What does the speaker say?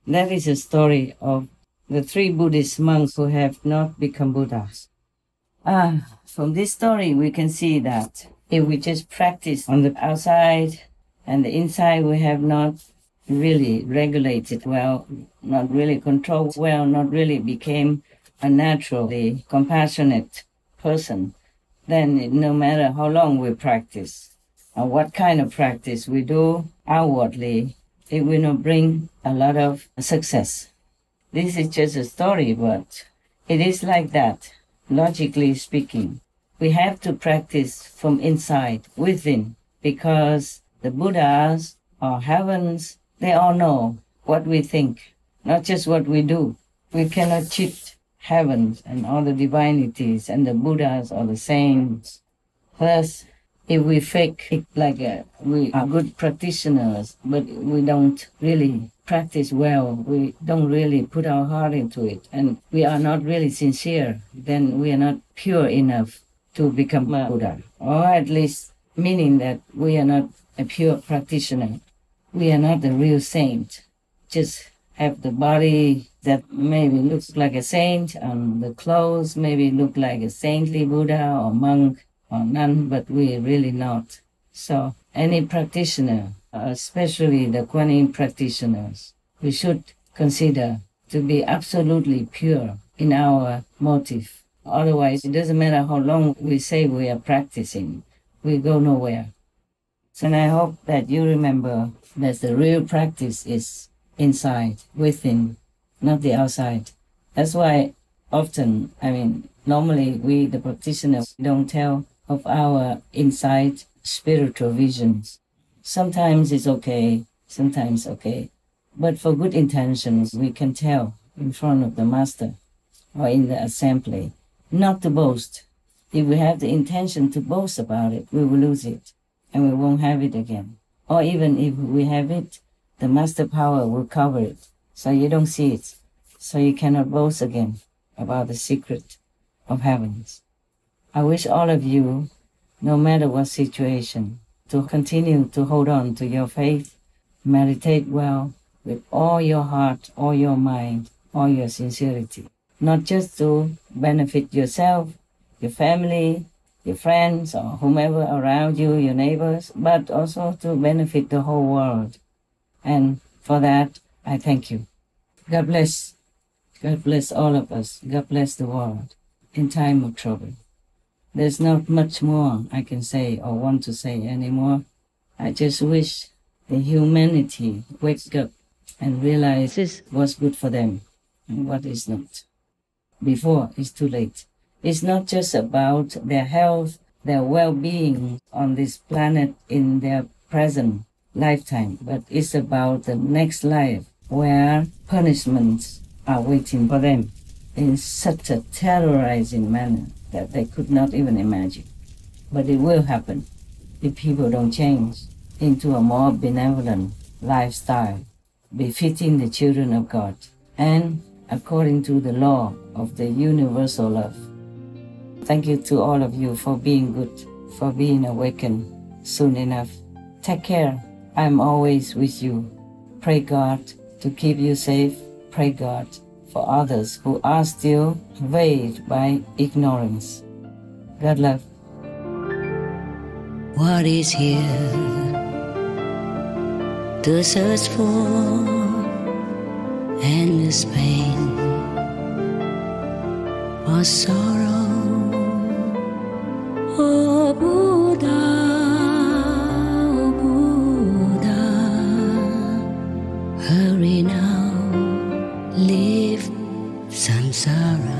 That is a story of the three Buddhist monks who have not become Buddhas. From this story, we can see that if we just practice on the outside and the inside, we have not really regulated well, not really controlled well, not really became a naturally compassionate person, then no matter how long we practice or what kind of practice we do outwardly, it will not bring a lot of success. This is just a story, but it is like that, logically speaking. We have to practice from inside, within, because the Buddhas or heavens, they all know what we think, not just what we do. We cannot cheat heavens and all the divinities and the Buddhas or the saints. Thus, if we fake it like we are good practitioners, but we don't really practice well, we don't really put our heart into it, and we are not really sincere, then we are not pure enough to become a Buddha, or at least meaning that we are not a pure practitioner. We are not the real saint. Just have the body that maybe looks like a saint, and the clothes maybe look like a saintly Buddha or monk or nun, but we are really not. So any practitioner, especially the Kuan Yin practitioners, we should consider to be absolutely pure in our motive. Otherwise, it doesn't matter how long we say we are practicing, we go nowhere. So I hope that you remember that the real practice is inside, within, not the outside. That's why often, normally we, the practitioners, don't tell of our inside spiritual visions. Sometimes it's okay, sometimes okay. But for good intentions, we can tell in front of the master or in the assembly. Not to boast. If we have the intention to boast about it, we will lose it and we won't have it again. Or even if we have it, the master power will cover it, so you don't see it. So you cannot boast again about the secret of heavens. I wish all of you, no matter what situation, to continue to hold on to your faith, meditate well with all your heart, all your mind, all your sincerity. Not just to benefit yourself, your family, your friends, or whomever around you, your neighbors, but also to benefit the whole world. And for that, I thank you. God bless. God bless all of us. God bless the world in time of trouble. There's not much more I can say or want to say anymore. I just wish the humanity wakes up and realizes what's good for them and what is not, before it's too late. It's not just about their health, their well-being on this planet in their present lifetime, but it's about the next life where punishments are waiting for them in such a terrorizing manner that they could not even imagine. But it will happen if people don't change into a more benevolent lifestyle, befitting the children of God and according to the law of the universal love. Thank you to all of you for being good, for being awakened soon enough. Take care. I'm always with you. Pray God to keep you safe. Pray God for others who are still veiled by ignorance. God love. What is here to search for endless pain or sorrow? Oh Buddha, hurry now, leave samsara.